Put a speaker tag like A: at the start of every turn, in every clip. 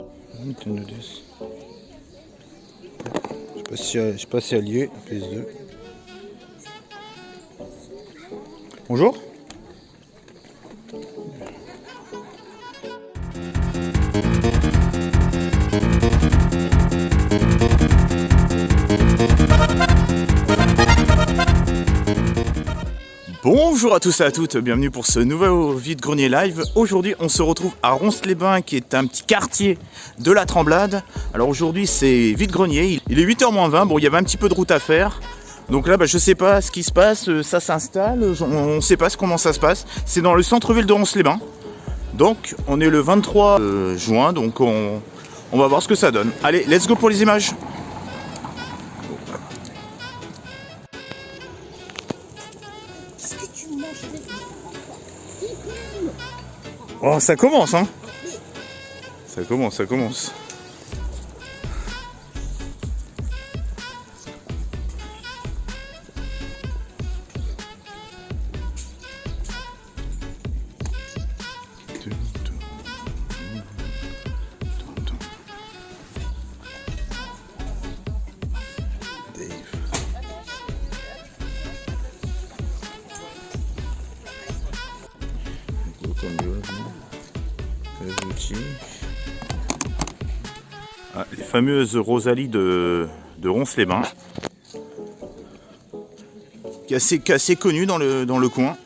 A: Je sais pas si allié, PS2. Bonjour. Bonjour à tous et à toutes, bienvenue pour ce nouveau vide-grenier live. Aujourd'hui on se retrouve à Ronces-les-Bains qui est un petit quartier de la Tremblade. Alors aujourd'hui c'est vide-grenier, il est 8h-20, bon il y avait un petit peu de route à faire. Donc là je sais pas ce qui se passe, ça s'installe, on sait pas comment ça se passe. C'est dans le centre-ville de Ronces-les-Bains. Donc on est le 23 juin, donc on va voir ce que ça donne. Allez, let's go pour les images. Oh, ça commence, hein. Ça commence, ça commence. Ah, les fameuses Rosalie de Ronces-les-Bains, qui est assez connue dans le coin,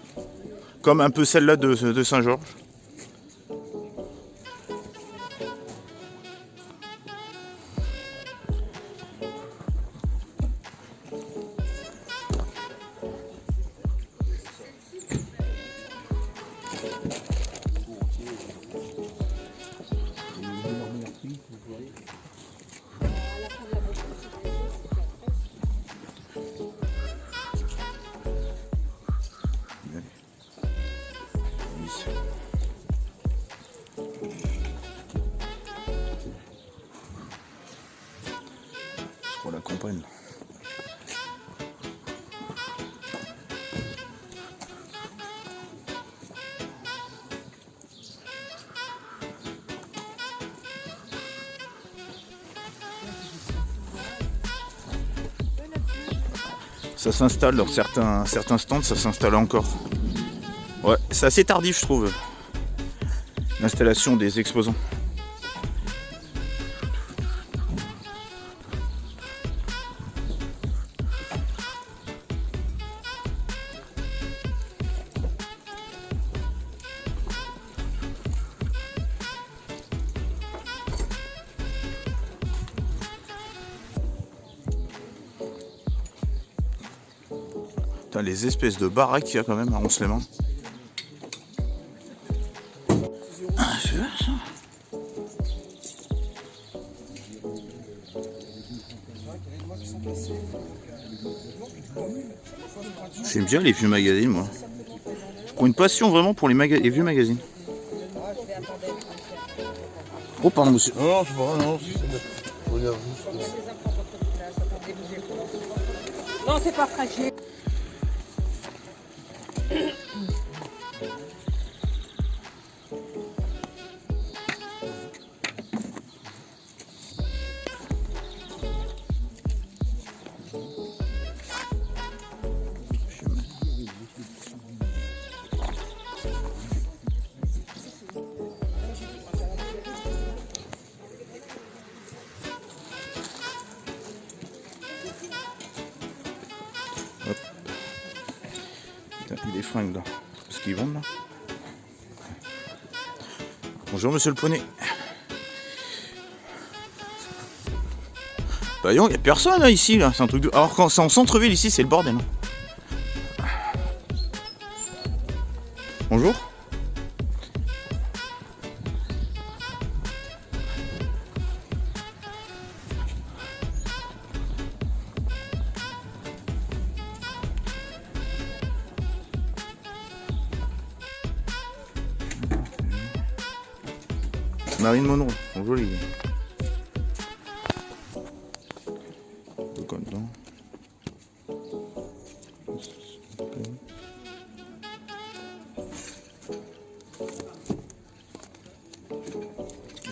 A: comme un peu celle-là de Saint-Georges. Pour la campagne. Ça s'installe dans certains stands, ça s'installe encore. Ouais, c'est assez tardif je trouve, l'installation des exposants. Putain, les espèces de baraques qu'il y a quand même à Ronces-les-Bains. Ah, c'est vrai ça. J'aime bien les vieux magazines, moi. Je prends une passion vraiment pour les vieux magazines. Oh, pardon, monsieur.
B: Non, c'est pas non.
C: Non, c'est pas fragile.
A: Il y a des fringues là. Ce qu'ils vendent là. Bonjour monsieur le poney. Bah non, il n'y a personne là, ici là. C'est un truc de... Alors quand c'est en centre-ville ici, c'est le bordel. Hein. Bonjour. Marine Monroe, bonjour les gars. Comme ça.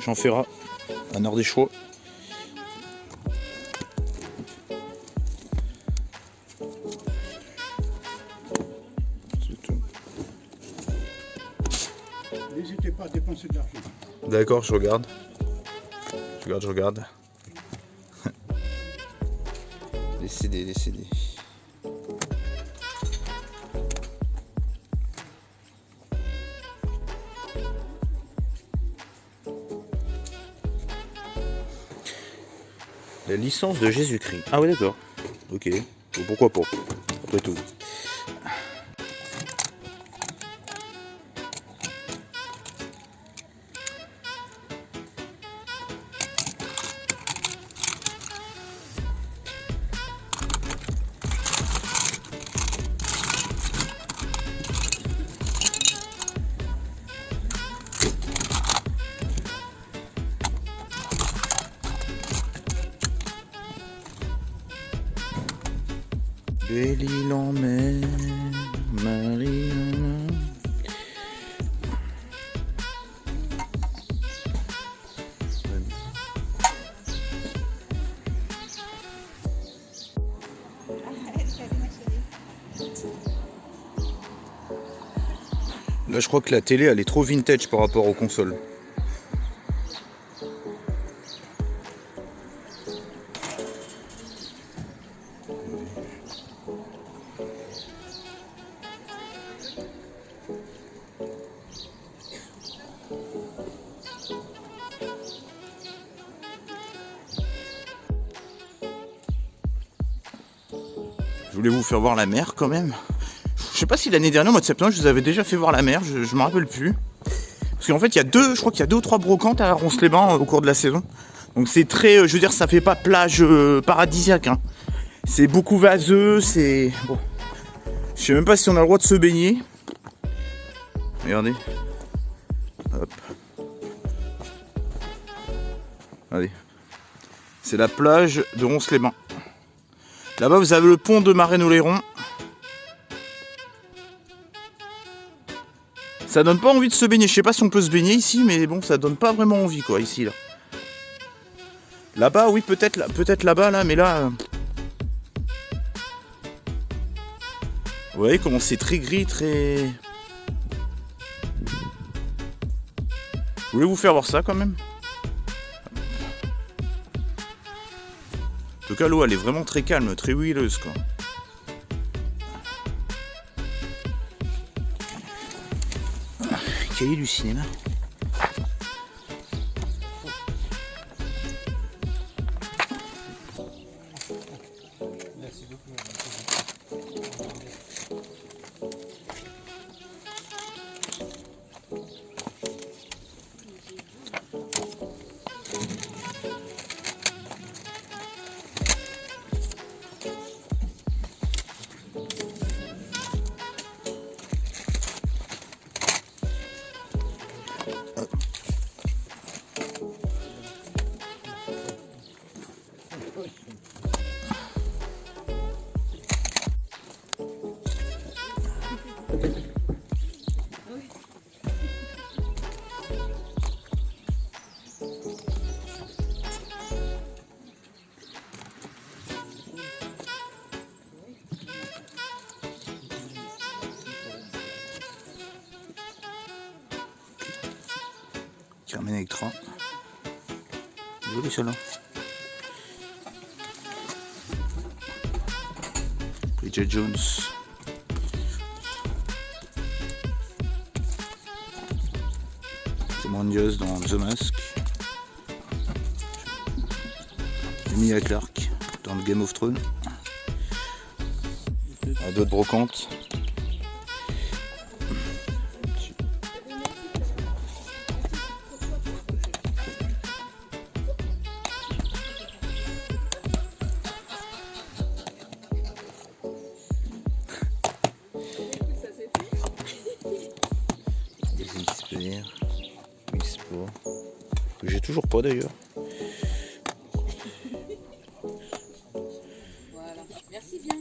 A: Jean Ferrat. un Ardéchois. C'est tout.
B: N'hésitez pas à dépenser de l'argent.
A: D'accord, je regarde. Je regarde. Les CD. La licence de Jésus-Christ. Ah ouais, d'accord. Ok. Bon, pourquoi pas. Après tout. Belle-Île en mer, Marie en mer. Là, je crois que la télé, elle est trop vintage par rapport aux consoles. Je voulais vous faire voir la mer quand même. Je sais pas si l'année dernière, au mois de septembre, je vous avais déjà fait voir la mer, je me rappelle plus. Parce qu'en fait, je crois qu'il y a 2 ou 3 brocantes à Ronces-les-Bains au cours de la saison. Donc c'est très, je veux dire, ça fait pas plage paradisiaque. Hein. C'est beaucoup vaseux, c'est... Bon. Je sais même pas si on a le droit de se baigner. Regardez. Hop. Allez. C'est la plage de Ronces-les-Bains. Là-bas, vous avez le pont de Marennes-Oléron. Ça donne pas envie de se baigner. Je sais pas si on peut se baigner ici, mais bon, ça donne pas vraiment envie, quoi, ici, là. Là-bas, oui, peut-être là-bas, là, mais là... Vous voyez comment c'est très gris, très... Je voulais vous faire voir ça, quand même. En tout cas, l'eau, elle est vraiment très calme, très huileuse, quoi. Cahier du cinéma. Carmen Electra. Joli celle-là. Bridget Jones. Cameron Diaz dans The Mask. Emilia Clarke dans Game of Thrones. D'autres brocantes. Que j'ai toujours pas d'ailleurs.
C: Voilà. Merci bien.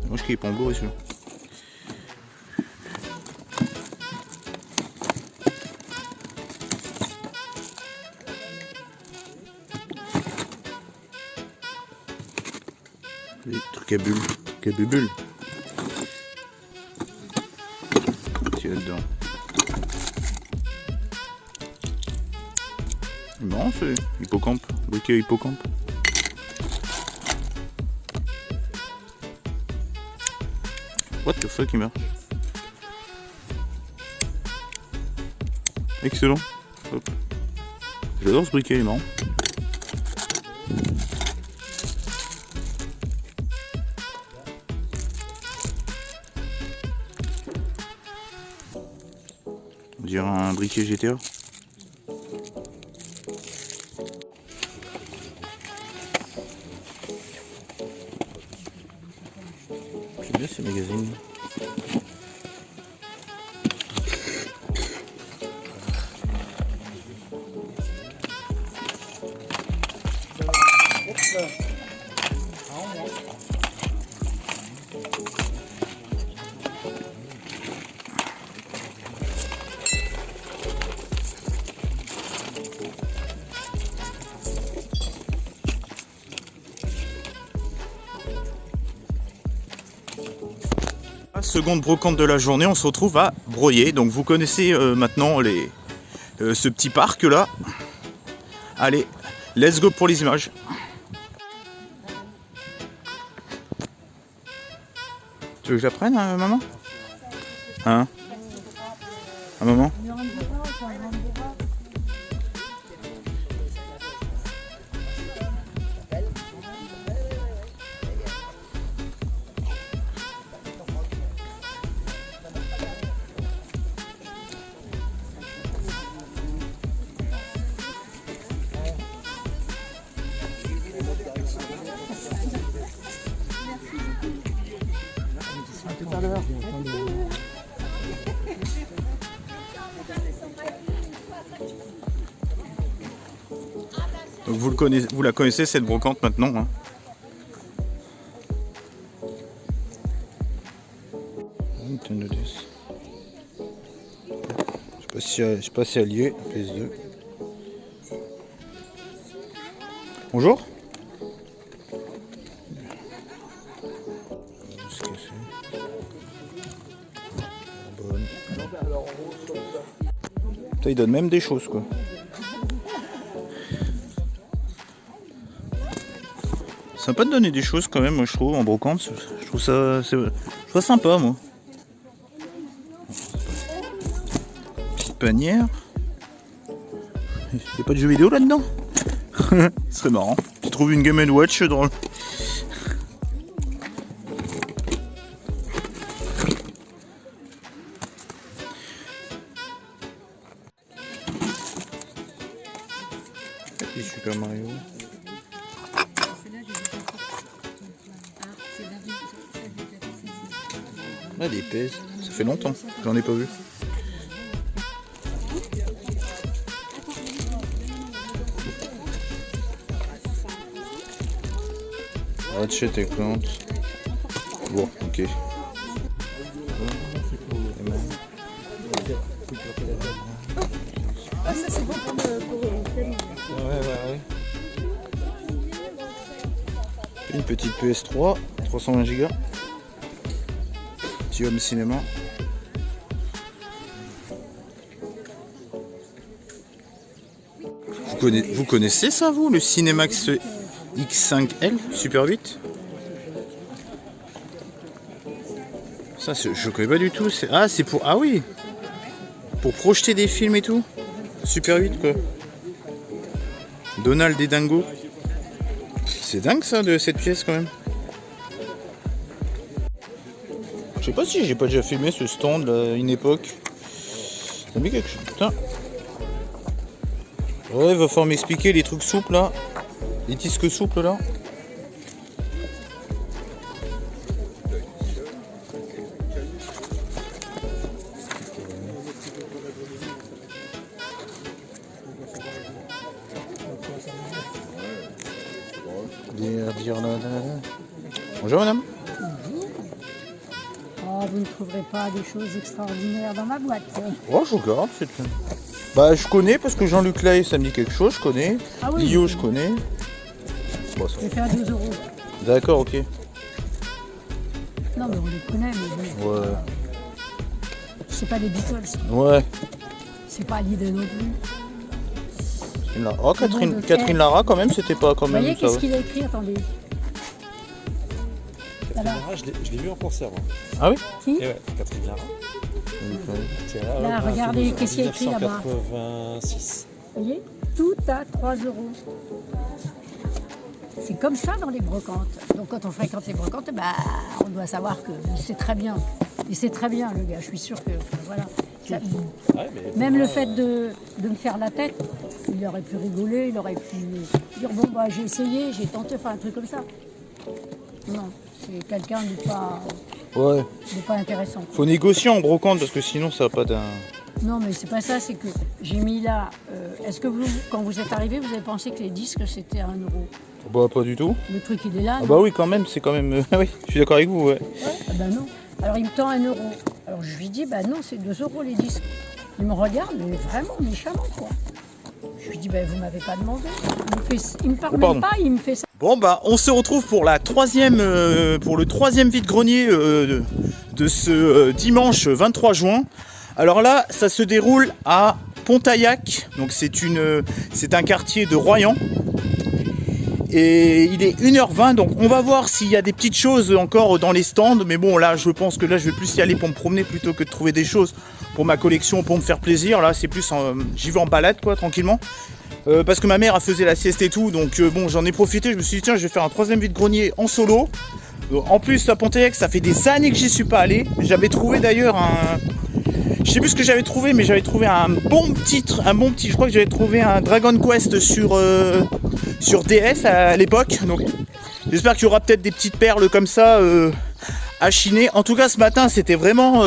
A: Moi je kiffe en bleu aussi. Les trucs à bulles. Trucs à bulles. C'est là-dedans. Non, c'est hippocampe. Briquet hippocampe. What the fuck, il marche. Excellent. Hop. J'adore ce briquet, il est marrant. On dirait un briquet GTA. J'aime bien ces magazines. Seconde brocante de la journée, on se retrouve à Broyer. Donc vous connaissez maintenant ce petit parc là. Allez, let's go pour les images. Tu veux que j'apprenne, maman? Hein? Un moment? Donc vous la connaissez cette brocante maintenant. Hein. Je sais pas si elle y est, PS2. Bonjour. Putain, il donne même des choses quoi. Sympa de donner des choses quand même, moi je trouve, en brocante. Je trouve ça sympa moi. Petite panière. Il n'y a pas de jeux vidéo là-dedans? Ce serait marrant. Tu trouves une Game & Watch dans le... Et Super Mario. Ah, des pèses. Ça fait longtemps. J'en ai pas vu. Ratchet et Clank. Bon, ok.
C: Ah, ça c'est bon pour
A: Ouais. Une petite PS3, 320 Go. Petit home cinéma. Vous connaissez ça vous, le Cinemax X5L Super 8? Ça je connais pas du tout. Ah c'est pour... Ah oui, pour projeter des films et tout. Super 8 quoi. Donald et Dingo. C'est dingue ça de cette pièce quand même. Je sais pas si j'ai pas déjà filmé ce stand là, à une époque. Ça me dit quelque chose. Putain. Ouais, il va falloir m'expliquer les trucs souples là. Les disques souples là. Bonjour madame.
D: vous ne trouverez pas des choses extraordinaires dans ma boîte.
A: Oh, je regarde, c'est bien. Bah, je connais parce que Jean-Luc Lay, ça me dit quelque chose, je connais.
D: Ah oui,
A: Lio, je connais. Bon, ça...
D: Je vais faire 12 €.
A: D'accord, ok.
D: Non, mais on les connaît, mais bon.
A: Ouais.
D: C'est pas les Beatles.
A: Ouais.
D: C'est pas l'idée non plus.
A: Oh, Catherine Lara, quand même, c'était pas quand
D: Vous
A: même.
D: voyez,
A: Ça,
D: qu'est-ce
A: ouais.
D: qu'il a écrit? Attendez.
E: Catherine Lara, je l'ai vu en concert. Moi.
A: Ah oui?
D: Qui?
E: Et ouais, Catherine Lara.
D: Là, regardez, qu'est-ce qu'il y a écrit là-bas?
E: 1986.
D: Vous voyez? Tout à 3 €. C'est comme ça dans les brocantes. Donc quand on fréquente les brocantes, bah, on doit savoir qu'il sait très bien. Il sait très bien, le gars. Je suis sûre que... Voilà. Ça,
E: Ouais, mais
D: même le fait de me faire la tête, il aurait pu rigoler, il aurait pu dire bon bah j'ai essayé, j'ai tenté, enfin un truc comme ça. Non, c'est quelqu'un
A: Ouais.
D: de pas intéressant.
A: Faut négocier en brocante parce que sinon ça va pas d'un.
D: Non mais c'est pas ça, c'est que j'ai mis là. Est-ce que vous, quand vous êtes arrivé, vous avez pensé que les disques c'était 1 €?
A: Bah pas du tout.
D: Le truc il est là.
A: Ah
D: non?
A: bah oui quand même, c'est quand même. Oui, je suis d'accord avec vous, ouais.
D: Ouais, ah bah non. Alors il me tend 1 €. Alors je lui dis bah non, c'est 2 € les disques. Il me regarde, mais vraiment méchamment quoi. Je lui dis bah vous m'avez pas demandé. Il me parle même pas, il me fait ça.
A: Bon bah on se retrouve pour la troisième pour le troisième vide-grenier de ce dimanche 23 juin. Alors là, ça se déroule à Pontaillac, donc c'est un quartier de Royan. Et il est 1h20, donc on va voir s'il y a des petites choses encore dans les stands. Mais bon, là, je pense que là, je vais plus y aller pour me promener plutôt que de trouver des choses pour ma collection, pour me faire plaisir. Là, c'est plus, j'y vais en balade, quoi, tranquillement. Parce que ma mère a faisait la sieste et tout, donc bon, j'en ai profité. Je me suis dit, tiens, je vais faire un troisième vide-grenier en solo. En plus, à Pontaillac, ça fait des années que j'y suis pas allé. J'avais trouvé d'ailleurs je sais plus ce que j'avais trouvé, mais j'avais trouvé un bon petit, je crois que j'avais trouvé un Dragon Quest sur DS à l'époque. Donc j'espère qu'il y aura peut-être des petites perles comme ça à chiner. En tout cas, ce matin, c'était vraiment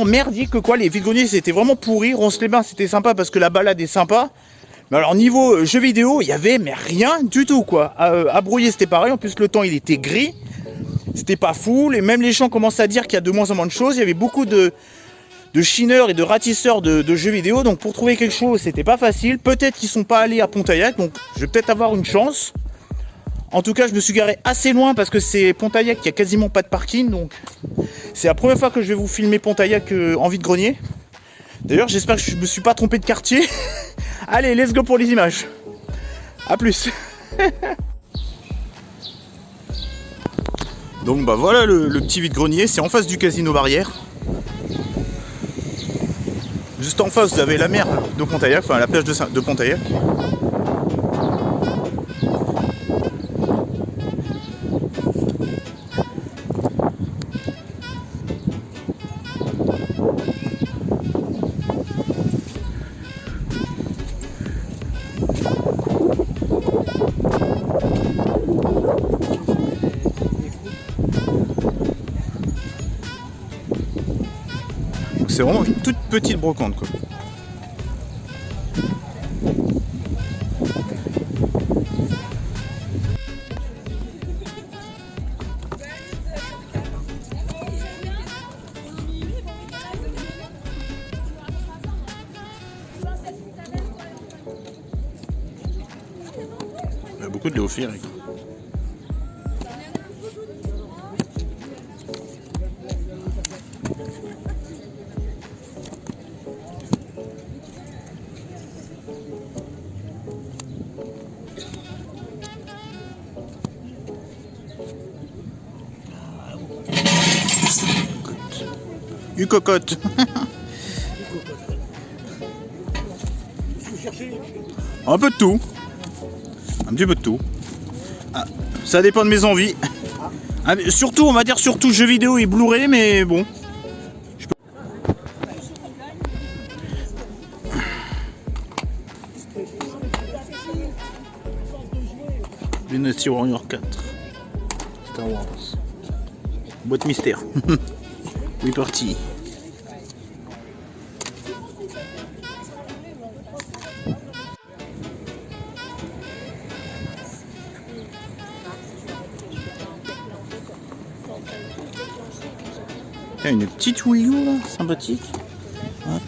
A: merdique quoi. Les vide-greniers, c'était vraiment pourri. Ronces-les-Bains, c'était sympa parce que la balade est sympa. Mais alors niveau jeux vidéo, il y avait mais rien du tout quoi. À brouiller, c'était pareil. En plus, le temps, il était gris. C'était pas fou. Et même les gens commencent à dire qu'il y a de moins en moins de choses. Il y avait beaucoup de chineurs et de ratisseurs de jeux vidéo, donc pour trouver quelque chose c'était pas facile. Peut-être qu'ils sont pas allés à Pontaillac, donc je vais peut-être avoir une chance. En tout cas, je me suis garé assez loin parce que c'est Pontaillac qui a quasiment pas de parking, donc c'est la première fois que je vais vous filmer Pontaillac en vide-grenier. D'ailleurs, j'espère que je me suis pas trompé de quartier. Allez, let's go pour les images. A plus. Donc bah voilà le petit vide-grenier, c'est en face du casino Barrière. Juste en face, vous avez la mer de Pontaillac, enfin la plage de Pontaillac. Donc c'est vraiment une toute petite brocante quoi. Il y a beaucoup de léophiles. Une cocotte. Un peu de tout. Un petit peu de tout. Ah, ça dépend de mes envies. Ah, surtout, on va dire surtout jeux vidéo et Blu-ray, mais bon. Dynasty Warrior 4. Star Wars. Boîte mystère. Oui, parti. Il y a une petite Wii U là, sympathique. Hop.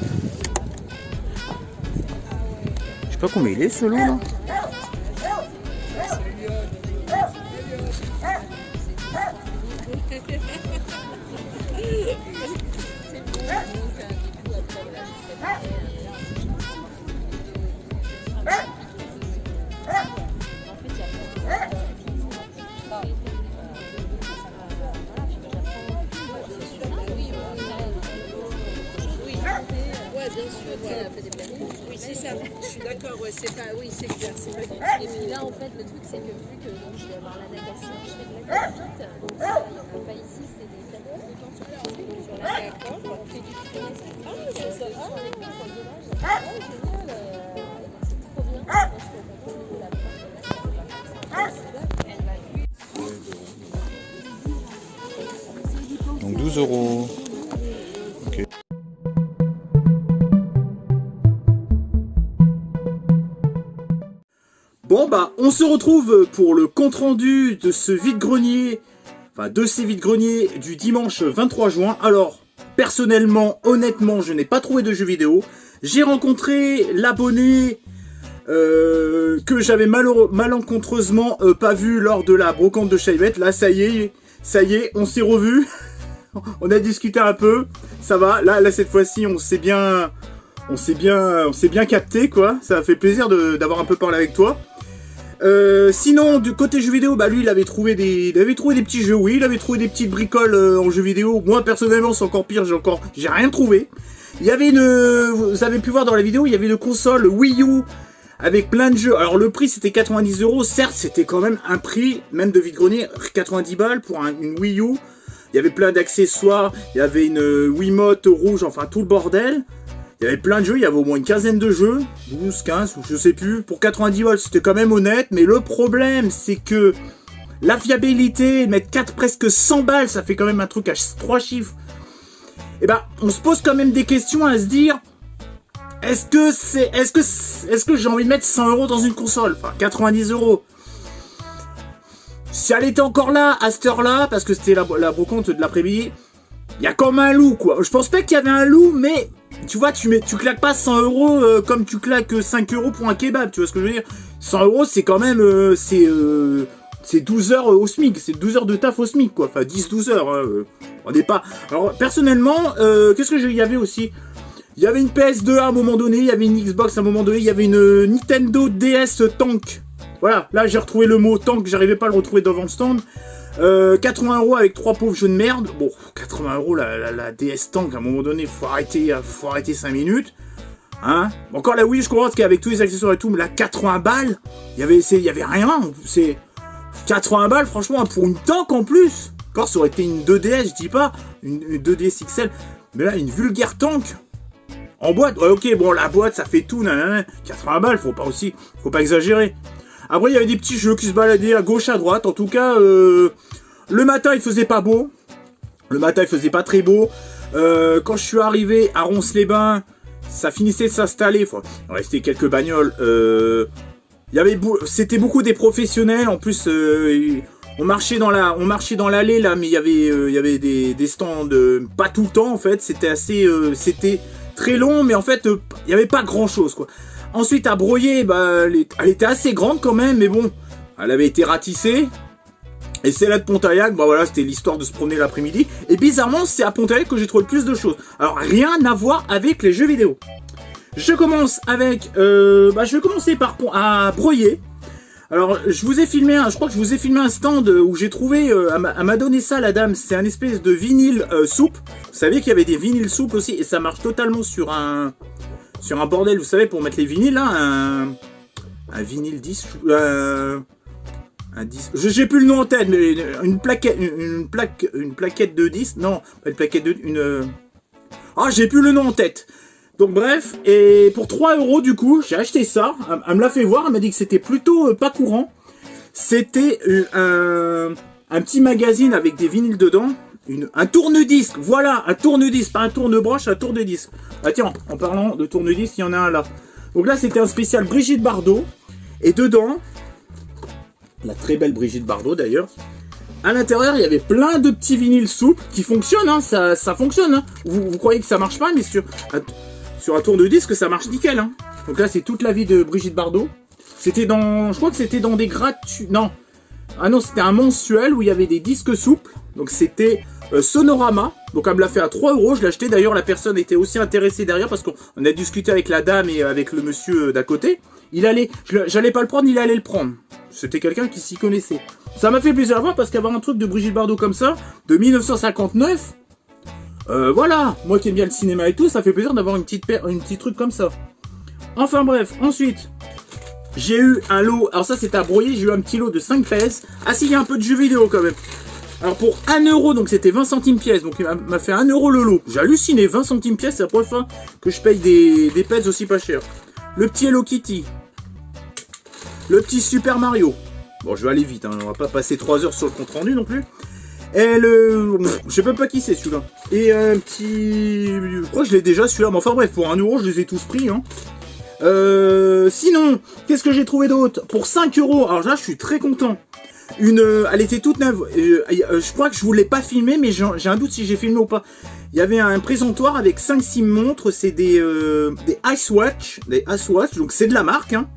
A: Je sais pas combien il est ce lot là.
C: Oui, c'est ça. Je suis d'accord. Ouais, c'est pas. Oui, c'est clair. C'est pas du tout.
F: Et puis là, en fait, le truc, c'est que vu que donc, je vais avoir la natation, je fais de la natation, donc ça, il n'y en a pas ici, c'est des cadeaux. Sur la d'accord, on fait du fitness. Ah, c'est ça. Ah, on est pris pour le village. Ah, génial. C'est trop bien. Parce que quand on est la porte de la elle m'a vu.
A: Donc 12 €. Ok. Bon bah on se retrouve pour le compte rendu de ce vide-grenier, enfin de ces vides-greniers du dimanche 23 juin. Alors personnellement, honnêtement, je n'ai pas trouvé de jeux vidéo. J'ai rencontré l'abonné que j'avais malencontreusement pas vu lors de la brocante de Chaillette. Là ça y est, on s'est revus. On a discuté un peu, ça va. Là cette fois-ci on s'est bien capté quoi. Ça a fait plaisir d'avoir un peu parlé avec toi. Sinon du côté jeux vidéo, bah lui il avait trouvé des petits jeux, oui, il avait trouvé des petites bricoles en jeux vidéo. Moi personnellement c'est encore pire, j'ai rien trouvé. Il y avait vous avez pu voir dans la vidéo, il y avait une console Wii U avec plein de jeux. Alors le prix c'était 90 €, certes c'était quand même un prix même de vide-grenier, 90 balles pour une Wii U. Il y avait plein d'accessoires, il y avait une Wiimote rouge, enfin tout le bordel. Il y avait plein de jeux, il y avait au moins une quinzaine de jeux, 12, 15, je sais plus. Pour 90 balles, c'était quand même honnête, mais le problème, c'est que la fiabilité, mettre 4, presque 100 balles, ça fait quand même un truc à 3 chiffres. Et ben, on se pose quand même des questions à se dire, est-ce que j'ai envie de mettre 100 € dans une console? Enfin, 90 €. Si elle était encore là, à cette heure-là, parce que c'était la brocante de l'après-midi, il y a comme un loup, quoi. Je pense pas qu'il y avait un loup, mais tu vois, tu claques pas 100 € comme tu claques 5 € pour un kebab, tu vois ce que je veux dire? 100 € c'est quand même, c'est 12 heures au SMIC, c'est 12 heures de taf au SMIC, quoi. Enfin, 10-12 heures, hein. On n'est pas... Alors, personnellement, qu'est-ce que il y avait aussi? Il y avait une PS2 à un moment donné, il y avait une Xbox à un moment donné, il y avait une Nintendo DS Tank. Voilà, là j'ai retrouvé le mot tank, j'arrivais pas à le retrouver devant le stand. 80 € avec 3 pauvres jeux de merde. Bon, 80 € la DS Tank, à un moment donné, faut arrêter 5 minutes. Hein? Encore la Wii, je comprends qu'avec tous les accessoires et tout, mais là, 80 balles, il y avait rien. C'est 80 balles, franchement, pour une tank en plus. Encore, ça aurait été une 2DS, je dis pas, une 2DS XL. Mais là, une vulgaire tank. En boîte, ouais, ok, bon, la boîte, ça fait tout, nanana. 80 balles, faut pas exagérer. Après, il y avait des petits jeux qui se baladaient à gauche, à droite. En tout cas, le matin, il faisait pas beau. Le matin, il faisait pas très beau. Quand je suis arrivé à Ronces-les-Bains, ça finissait de s'installer. Il restait quelques bagnoles. C'était beaucoup des professionnels. En plus, on marchait dans l'allée là, mais il y avait des stands pas tout le temps en fait. C'était très long, mais en fait, il y avait pas grand chose quoi. Ensuite, à Broyer, bah, elle était assez grande quand même, mais bon, elle avait été ratissée. Et c'est là de Pontaillac, bah voilà, c'était l'histoire de se promener l'après-midi. Et bizarrement, c'est à Pontaillac que j'ai trouvé le plus de choses. Alors, rien à voir avec les jeux vidéo. Je commence avec, je vais commencer à Broyer. Alors, je crois que je vous ai filmé un stand où j'ai trouvé, elle m'a donné ça, la dame, c'est un espèce de vinyle soupe. Vous savez qu'il y avait des vinyles soupes aussi, et ça marche totalement sur un bordel, vous savez, pour mettre les vinyles, là, un vinyle 10, un 10, j'ai plus le nom en tête, mais une plaquette de 10, non, pas une plaquette de, j'ai plus le nom en tête. Donc bref, et pour 3 € du coup, j'ai acheté ça, elle me l'a fait voir, elle m'a dit que c'était plutôt pas courant. C'était un petit magazine avec des vinyles dedans. Un tourne-disque, voilà, un tourne-disque, pas un tourne-broche, un tourne-disque. Ah tiens, en parlant de tourne-disque, il y en a un là. Donc là, c'était un spécial Brigitte Bardot. Et dedans, la très belle Brigitte Bardot d'ailleurs, À l'intérieur, il y avait plein de petits vinyles souples qui fonctionnent, hein, ça fonctionne. Hein. Vous croyez que ça marche pas, mais sur un tour de disque, ça marche nickel. Hein. Donc là, c'est toute la vie de Brigitte Bardot. C'était dans... Je crois que c'était dans des gratuits... Non. Ah non, c'était un mensuel où il y avait des disques souples. Donc c'était Sonorama. Donc elle me l'a fait à 3 €. Je l'ai acheté. D'ailleurs, la personne était aussi intéressée derrière parce qu'on a discuté avec la dame et avec le monsieur d'à côté. J'allais pas le prendre, il allait le prendre. C'était quelqu'un qui s'y connaissait. Ça m'a fait plaisir à voir parce qu'avoir un truc de Brigitte Bardot comme ça, de 1959, voilà, moi qui aime bien le cinéma et tout, ça fait plaisir d'avoir une petite truc comme ça. Enfin bref, ensuite, j'ai eu un lot, alors ça c'était à broyer, j'ai eu un petit lot de 5 PS. Ah si, il y a un peu de jeux vidéo quand même. Alors pour 1 €, donc c'était 20 centimes pièce, donc il m'a fait 1 € le lot. J'ai halluciné, 20 centimes pièce, c'est la première fois que je paye des pets aussi pas cher. Le petit Hello Kitty. Le petit Super Mario. Bon, je vais aller vite, hein, on va pas passer 3 heures sur le compte rendu non plus. Et je sais même pas qui c'est celui-là. Et un petit... Je crois que je l'ai déjà celui-là, mais enfin bref, pour 1 € je les ai tous pris. Hein. Sinon, qu'est-ce que j'ai trouvé d'autre? Pour 5 €, alors là je suis très content. Elle était toute neuve. Je crois que je voulais pas filmer, mais j'ai un doute si j'ai filmé ou pas. Il y avait un présentoir avec 5-6 montres, c'est des Ice Watch, donc c'est de la marque. Hein.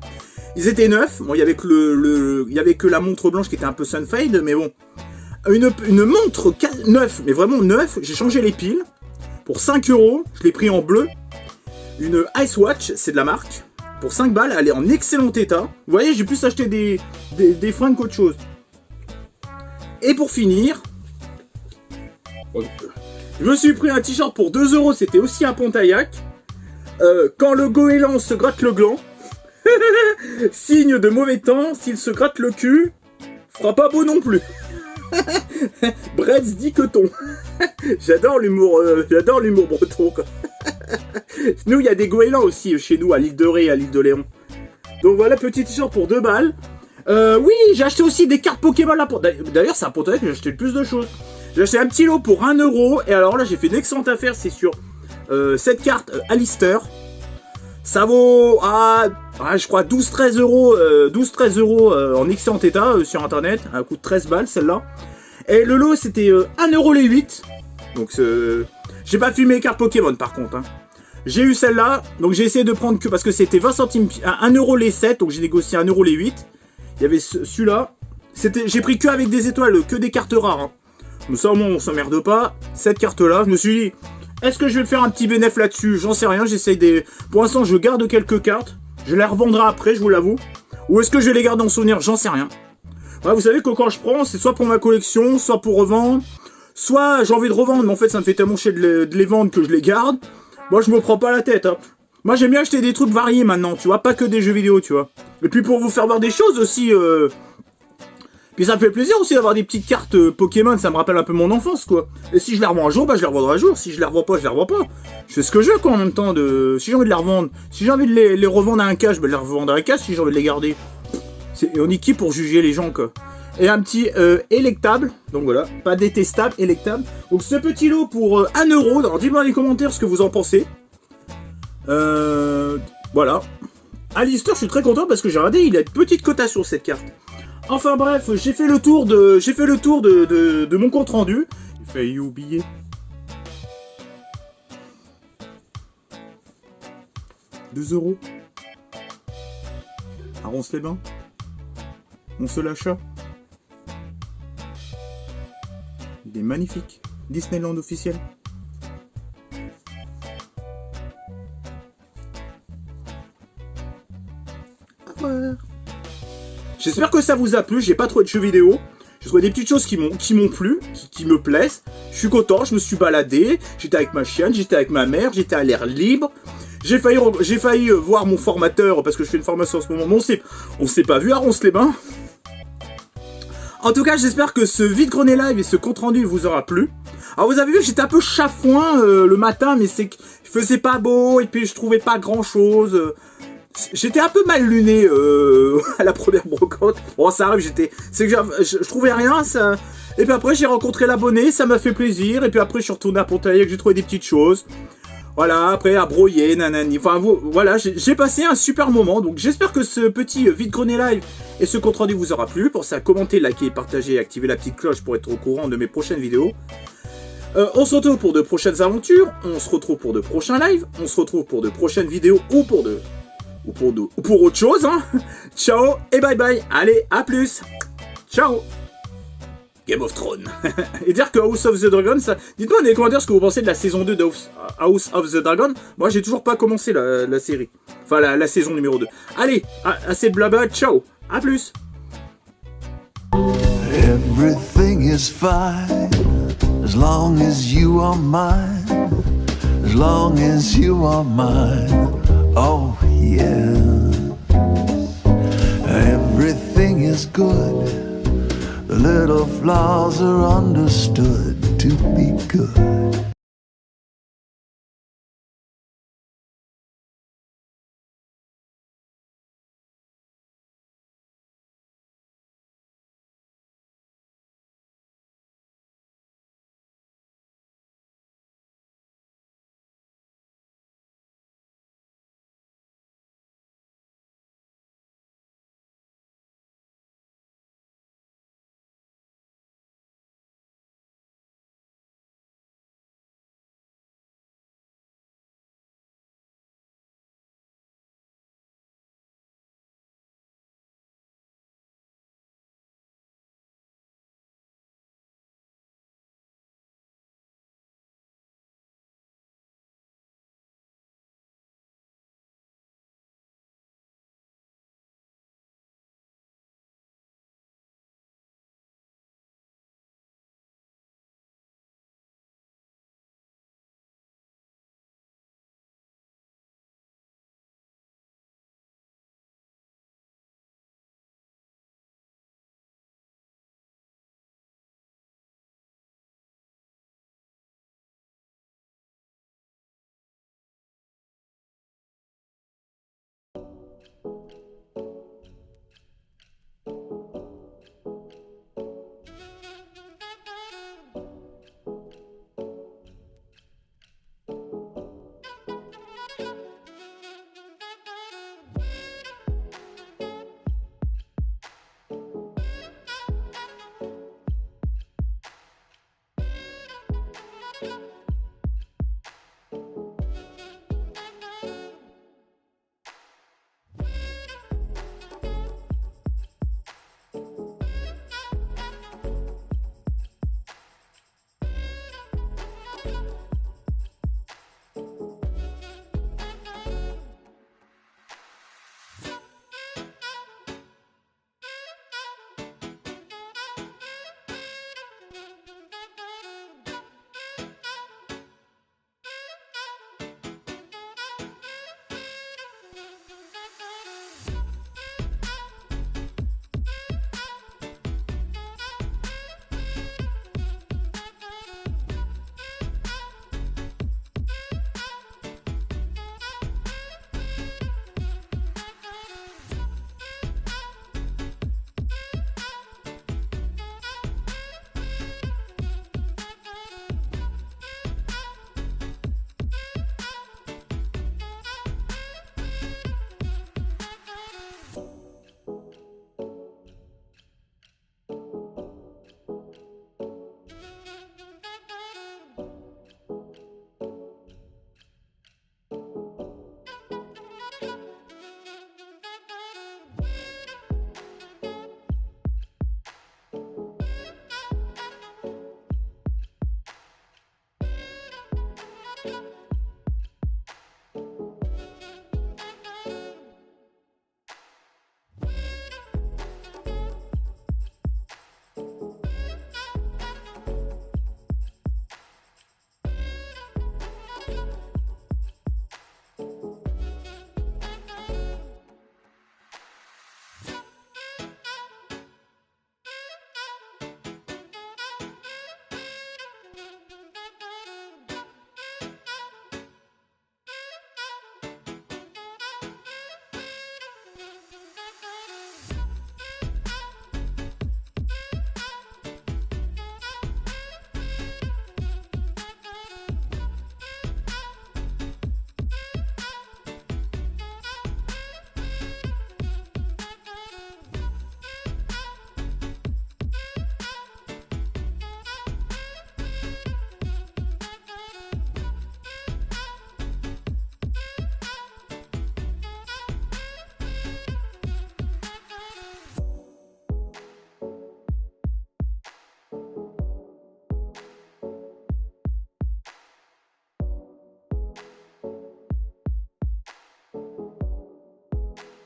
A: Ils étaient neufs. Bon, il y avait que la montre blanche qui était un peu sunfade, mais bon. Une montre neuve, mais vraiment neuve. J'ai changé les piles pour 5 €. Je l'ai pris en bleu. Une Ice Watch, c'est de la marque. Pour 5 balles, elle est en excellent état. Vous voyez, j'ai plus acheté des fringues qu'autre chose. Et pour finir, je me suis pris un t-shirt pour 2 €. C'était aussi à Pontaillac. Quand le goéland se gratte le gland. Signe de mauvais temps, s'il se gratte le cul, fera pas beau non plus. Bretz dit que ton. J'adore l'humour breton. Quoi. Nous, il y a des goélands aussi chez nous, à l'île de Ré et à l'île de Léon. Donc voilà, petit t-shirt pour 2 balles. Oui, j'ai acheté aussi des cartes Pokémon là. D'ailleurs, c'est à Pontaillac que j'ai acheté le plus de choses. J'ai acheté un petit lot pour 1 €. Et alors là, j'ai fait une excellente affaire, c'est sur cette carte Alistair. Ça vaut, je crois, 12-13 € en excellent état sur internet. Un coût de 13 balles celle-là. Et le lot c'était 1 € les 8. Donc j'ai pas filmé les cartes Pokémon par contre. Hein. J'ai eu celle-là. Donc j'ai essayé de prendre que parce que c'était 20 centimes, 1 € les 7. Donc j'ai négocié 1 € les 8. Il y avait celui-là. J'ai pris que avec des étoiles, que des cartes rares. Hein. Donc ça au moins on s'emmerde pas. Cette carte-là, je me suis dit. Est-ce que je vais me faire un petit bénéf là-dessus? J'en sais rien, j'essaye des... Pour l'instant, je garde quelques cartes. Je les revendrai après, je vous l'avoue. Ou est-ce que je vais les garder en souvenir? J'en sais rien. Ouais, vous savez que quand je prends, c'est soit pour ma collection, soit pour revendre. Soit j'ai envie de revendre, mais en fait, ça me fait tellement chier de les vendre que je les garde. Moi, je me prends pas la tête. Hein. Moi, j'aime bien acheter des trucs variés maintenant, tu vois. Pas que des jeux vidéo, tu vois. Et puis pour vous faire voir des choses aussi... Puis ça me fait plaisir aussi d'avoir des petites cartes Pokémon, ça me rappelle un peu mon enfance, quoi. Et si je les revends un jour, bah je les revendrai un jour. Si je les revends pas, je les revends pas. Je fais ce que je veux, quoi, en même temps. Si j'ai envie de les revendre, si j'ai envie de les revendre à un cash, bah je les revendrai à un cash. Si j'ai envie de les garder, on est qui pour juger les gens, quoi. Et un petit électable, donc voilà, pas détestable, électable. Donc ce petit lot pour 1 €. Alors dites-moi dans les commentaires ce que vous en pensez. Voilà. Alistair, je suis très content parce que j'ai regardé, il a une petite cotation cette carte. Enfin bref, j'ai fait le tour de mon compte rendu. J'ai failli oublier. €2. À Ronces-les-Bains. On se l'achat. Il est magnifique. Disneyland officiel. Au revoir. J'espère que ça vous a plu, j'ai pas trouvé de jeux vidéo. J'ai trouvé des petites choses qui m'ont plu, qui me plaisent. Je suis content, je me suis baladé, j'étais avec ma chienne, j'étais avec ma mère, j'étais à l'air libre. J'ai failli voir mon formateur, parce que je fais une formation en ce moment, mais on s'est pas vu à Ronces-les-Bains. En tout cas, j'espère que ce vide-grenier live et ce compte-rendu vous aura plu. Alors vous avez vu que j'étais un peu chafouin le matin, mais c'est qu'il faisait pas beau, et puis je trouvais pas grand-chose. J'étais un peu mal luné à la première brocante. Bon, ça arrive, c'est que je trouvais rien, ça. Et puis après, j'ai rencontré l'abonné, ça m'a fait plaisir. Et puis après, je suis retourné à Pontaillac, j'ai trouvé des petites choses. Voilà, après à broyer, nanani. Enfin, voilà, j'ai passé un super moment. Donc j'espère que ce petit vide-grenier live et ce compte rendu vous aura plu. Pensez à commenter, liker, partager et activer la petite cloche pour être au courant de mes prochaines vidéos. On se retrouve pour de prochaines aventures. On se retrouve pour de prochains lives. On se retrouve pour de prochaines vidéos ou pour autre chose. Hein. Ciao et bye bye. Allez, à plus. Ciao. Game of Thrones. Et dire que House of the Dragon, ça... Dites-moi dans les commentaires ce que vous pensez de la saison 2 de House of the Dragon. Moi, j'ai toujours pas commencé la série. Enfin, la saison numéro 2. Allez, assez de blabla, ciao. À plus.
G: Everything is fine as long as you are mine. As long as you are mine. Oh, yeah. Everything is good. The little flaws are understood to be good.